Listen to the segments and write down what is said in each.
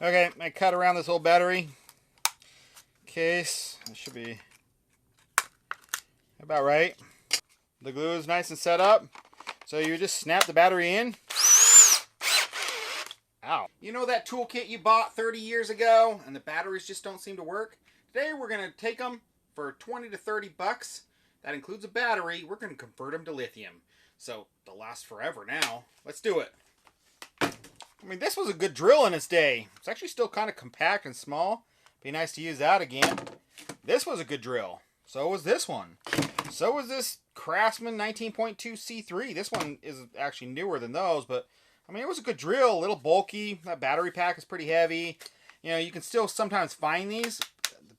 Okay, I cut around this old battery case. It should be about right. The glue is nice and set up. So you just snap the battery in. Ow. You know that toolkit you bought 30 years ago and the batteries just don't seem to work? Today we're going to take them for 20 to 30 bucks. That includes a battery. We're going to convert them to lithium. So they'll last forever now. Let's do it. I mean, this was a good drill in its day. It's actually still kind of compact and small. Be nice to use that again. This was a good drill. So was this one. So was this Craftsman 19.2 C3. This one is actually newer than those, but I mean, it was a good drill. A little bulky. That battery pack is pretty heavy. You know, you can still sometimes find these,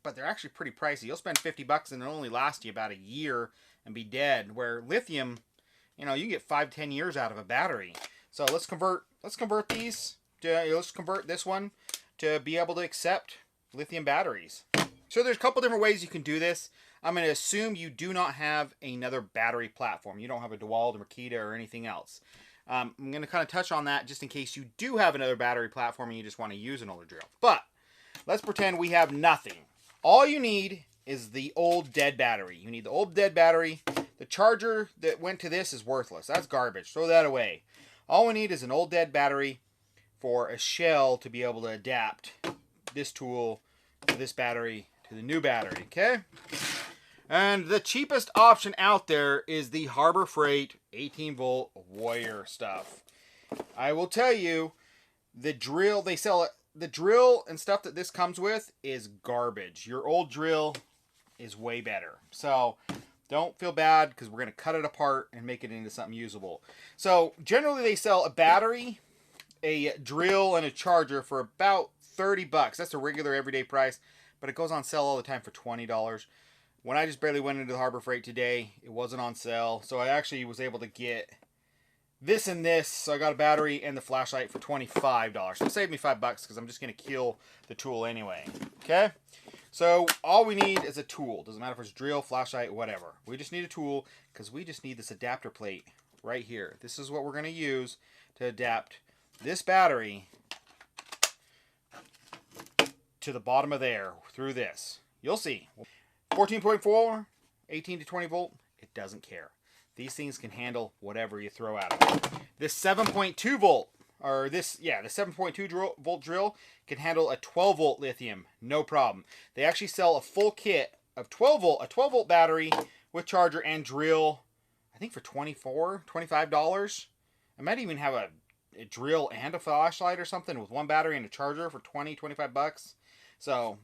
but they're actually pretty pricey. You'll spend 50 bucks and it'll only last you about a year and be dead. Where lithium, you know, you can get 5-10 years out of a battery. So let's convert these to, let's convert this one to be able to accept lithium batteries. So there's a couple different ways you can do this. I'm going to assume you do not have another battery platform. You don't have a Dewalt or Makita or anything else. I'm going to kind of touch on that just in case you do have another battery platform and you just want to use an older drill. But let's pretend we have nothing. All you need is the old dead battery. You need the old dead battery. The charger that went to this is worthless. That's garbage. Throw that away. All we need is an old dead battery for a shell to be able to adapt this tool to this battery to the new battery. Okay? And the cheapest option out there is the Harbor Freight 18-volt Warrior stuff. I will tell you, the drill they sell it. The drill and stuff that this comes with is garbage. Your old drill is way better. So don't feel bad because we're going to cut it apart and make it into something usable. So generally they sell a battery, a drill, and a charger for about 30 bucks. That's a regular everyday price, but it goes on sale all the time for $20. When I just barely went into the Harbor Freight today, it wasn't on sale. So I actually was able to get this and this. So I got a battery and the flashlight for $25. So it saved me $5 because I'm just going to kill the tool anyway. Okay? So all we need is a tool. Doesn't matter if it's drill, flashlight, whatever. We just need a tool because we just need this adapter plate right here. This is what we're going to use to adapt this battery to the bottom of there through this. You'll see. 14.4, 18 to 20 volt, it doesn't care. These things can handle whatever you throw at them. This 7.2 volt, or this, the 7.2 volt drill can handle a 12 volt lithium, no problem. They actually sell a full kit of 12 volt, a 12 volt battery with charger and drill, I think for $25. I might even have a drill and a flashlight or something with one battery and a charger for 25 bucks. So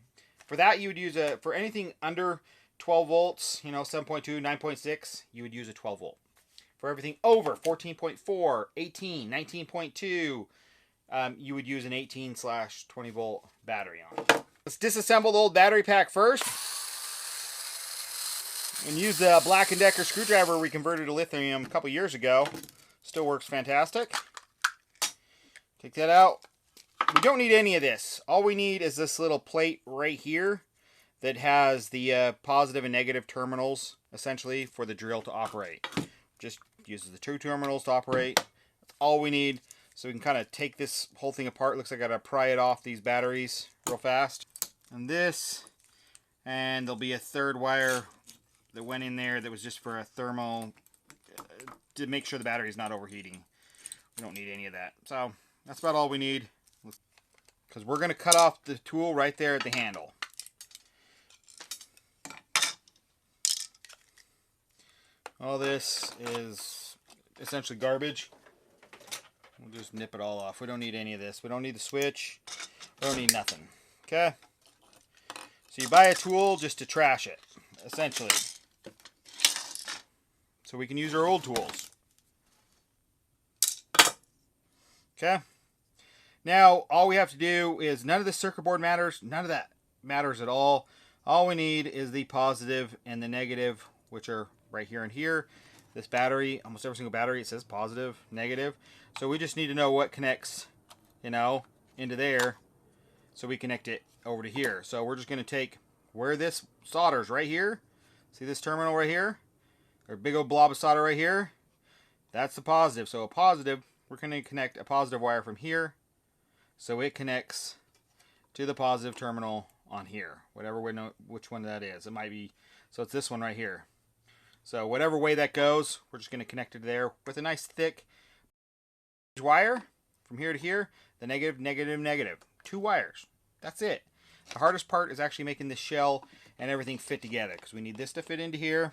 for that, you would use for anything under 12 volts, you know, 7.2, 9.6, you would use a 12 volt. For everything over 14.4, 18, 19.2, you would use an 18/20 volt battery on. Let's disassemble the old battery pack first. And use the Black & Decker screwdriver we converted to lithium a couple years ago. Still works fantastic. Take that out. We don't need any of this. All we need is this little plate right here that has the positive and negative terminals, essentially, for the drill to operate. Just uses the two terminals to operate. That's all we need. So we can kind of take this whole thing apart. Looks like I got to pry it off these batteries real fast. And this, and there'll be a third wire that went in there that was just for a thermal, to make sure the battery is not overheating. We don't need any of that. So that's about all we need. Because we're going to cut off the tool right there at the handle. All this is essentially garbage. We'll just nip it all off. We don't need any of this. We don't need the switch. We don't need nothing. Okay? So you buy a tool just to trash it, essentially. So we can use our old tools. Okay? Now, all we have to do is, none of the circuit board matters. None of that matters at all. All we need is the positive and the negative, which are right here and here. This battery, almost every single battery, it says positive, negative. So we just need to know what connects, you know, into there. So we connect it over to here. So we're just going to take where this solders right here. See this terminal right here? Or big old blob of solder right here? That's the positive. So a positive, we're going to connect a positive wire from here. So it connects to the positive terminal on here, whatever we know which one that is. It might be, so it's this one right here. So whatever way that goes, we're just going to connect it there with a nice thick wire from here to here. The negative, negative, negative. 2 wires. That's it. The hardest part is actually making this shell and everything fit together, because we need this to fit into here.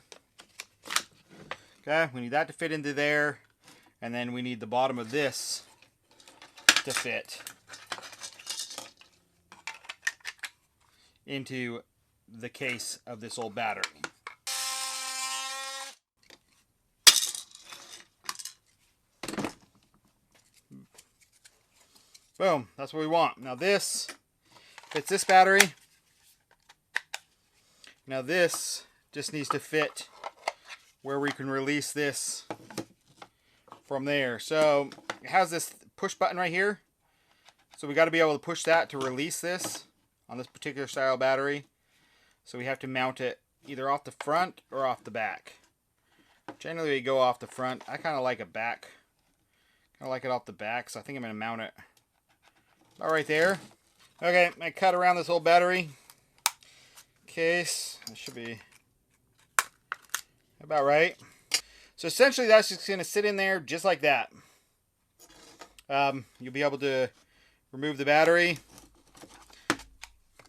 Okay, we need that to fit into there, and then we need the bottom of this to fit into the case of this old battery. Boom, that's what we want. Now this fits this battery. Now this just needs to fit where we can release this from there. So it has this push button right here. So we got to be able to push that to release this on this particular style battery. So we have to mount it either off the front or off the back. Generally we go off the front. I kind of like it back. Kind of like it off the back, so I think I'm going to mount it about right there. Okay, I cut around this whole battery case. It should be about right. So essentially that's just going to sit in there just like that. You'll be able to remove the battery,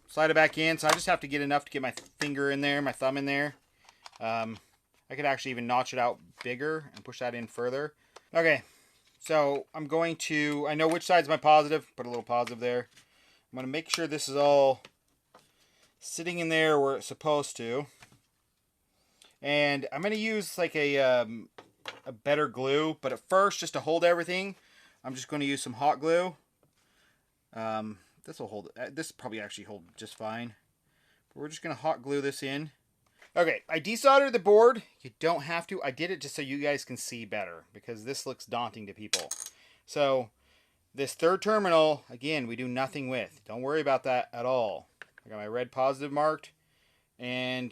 slide it back in. So I just have to get enough to get my finger in there, my thumb in there. I could actually even notch it out bigger and push that in further. Okay, so I'm going to, I know which side's my positive, put a little positive there. I'm going to make sure this is all sitting in there where it's supposed to. And I'm going to use like a better glue, but at first, just to hold everything, I'm just going to use some hot glue. This will hold, this will probably actually hold just fine. But we're just going to hot glue this in. Okay, I desoldered the board. You don't have to. I did it just so you guys can see better, because this looks daunting to people. So this third terminal, again, we do nothing with. Don't worry about that at all. I got my red positive marked, and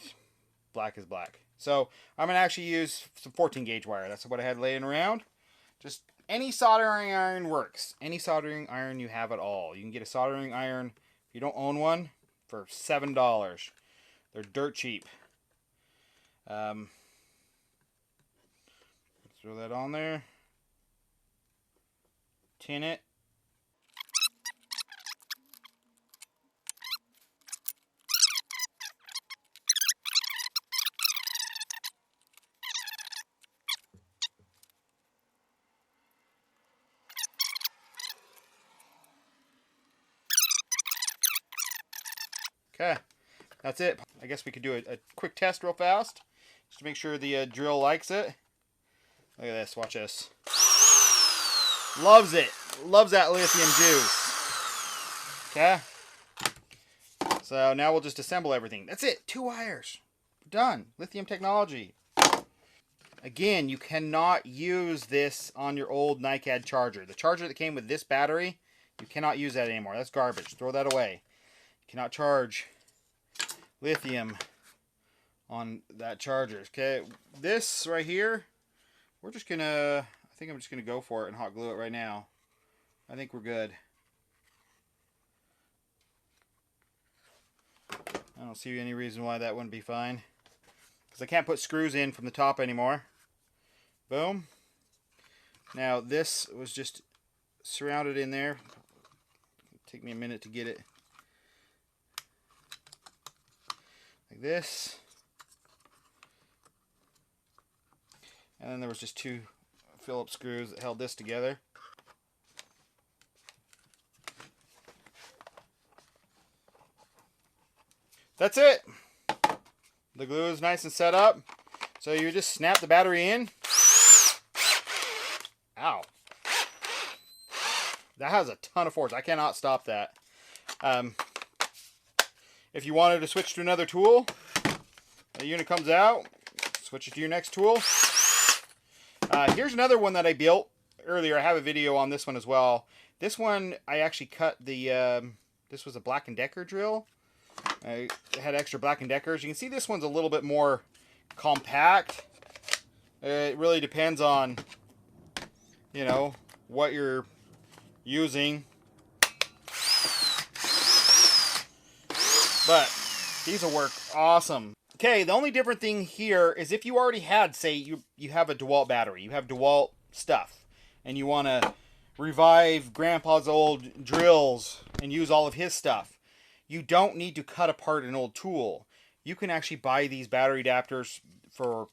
black is black. So I'm going to actually use some 14 gauge wire. That's what I had laying around. Just any soldering iron works. Any soldering iron you have at all. You can get a soldering iron, if you don't own one, for $7. They're dirt cheap. Throw that on there. Tin it. Okay, that's it. I guess we could do a quick test real fast, just to make sure the drill likes it. Look at this, watch this. Loves it. Loves that lithium juice. Okay. So now we'll just assemble everything. That's it, 2 wires. Done. Lithium technology. Again, you cannot use this on your old Nicad charger. The charger that came with this battery, you cannot use that anymore. That's garbage. Throw that away. Cannot charge lithium on that charger. Okay, this right here, we're just gonna, I think I'm just gonna go for it and hot glue it right now. I think we're good. I don't see any reason why that wouldn't be fine, because I can't put screws in from the top anymore. Boom. Now this was just surrounded in there. It'll take me a minute to get it. Like this. And then there was just 2 Phillips screws that held this together. That's it. The glue is nice and set up. So you just snap the battery in. Ow. That has a ton of force. I cannot stop that. If you wanted to switch to another tool, the unit comes out, switch it to your next tool. Here's another one that I built earlier. I have a video on this one as well. This one, I actually cut the, this was a Black & Decker drill. I had extra Black & Deckers. You can see this one's a little bit more compact. It really depends on, you know, what you're using. but these will work awesome. Okay, the only different thing here is if you already had, say, you have a Dewalt battery, you have Dewalt stuff, and you want to revive Grandpa's old drills and use all of his stuff, you don't need to cut apart an old tool. You can actually buy these battery adapters for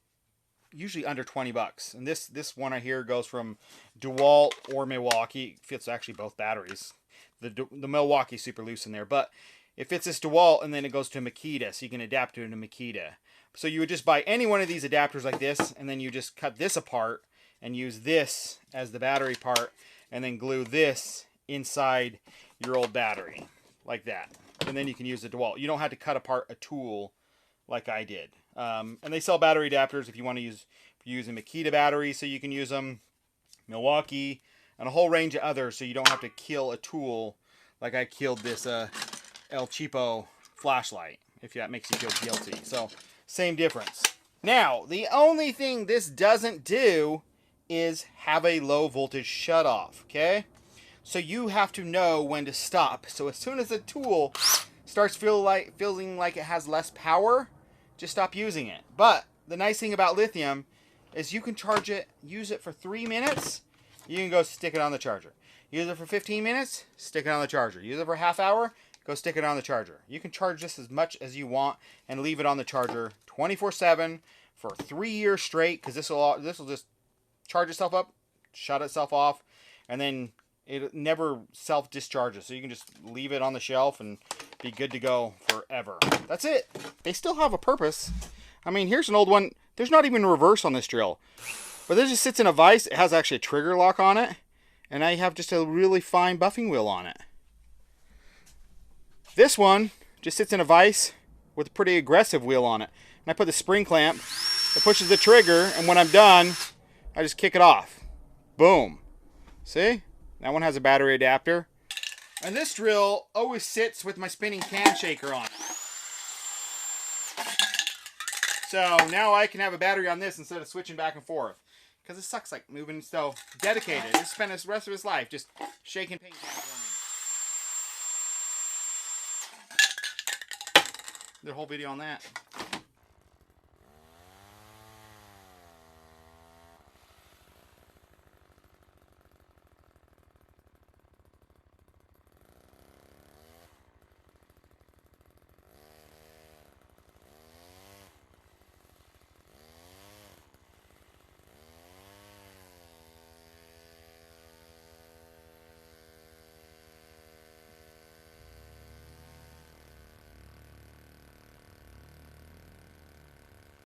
usually under 20 bucks. And this one right here goes from Dewalt or Milwaukee. It fits actually both batteries. The Milwaukee's super loose in there, but it fits this Dewalt, and then it goes to Makita, so you can adapt it to Makita. So you would just buy any one of these adapters like this, and then you just cut this apart and use this as the battery part, and then glue this inside your old battery like that. And then you can use the Dewalt. You don't have to cut apart a tool like I did. And they sell battery adapters if you want to use, if you're using Makita batteries, so you can use them, Milwaukee, and a whole range of others, so you don't have to kill a tool like I killed this El Cheapo flashlight, if that makes you feel guilty. So, same difference. Now, the only thing this doesn't do is have a low voltage shutoff, okay? So you have to know when to stop. So as soon as the tool starts feeling like it has less power, just stop using it. But the nice thing about lithium is you can charge it, use it for 3 minutes, you can go stick it on the charger. Use it for 15 minutes, stick it on the charger. Use it for a half hour, go stick it on the charger. You can charge this as much as you want and leave it on the charger 24/7 for 3 years straight, because this will just charge itself up, shut itself off, and then it never self-discharges. So you can just leave it on the shelf and be good to go forever. That's it. They still have a purpose. I mean, here's an old one. There's not even reverse on this drill, but this just sits in a vise. It has actually a trigger lock on it, and I have just a really fine buffing wheel on it. This one just sits in a vise with a pretty aggressive wheel on it. And I put the spring clamp that pushes the trigger, and when I'm done, I just kick it off. Boom. See? That one has a battery adapter. And this drill always sits with my spinning can shaker on it. So now I can have a battery on this instead of switching back and forth. Because it sucks like moving so dedicated. Just spend the rest of his life just shaking paint cans for me. Did a whole video on that.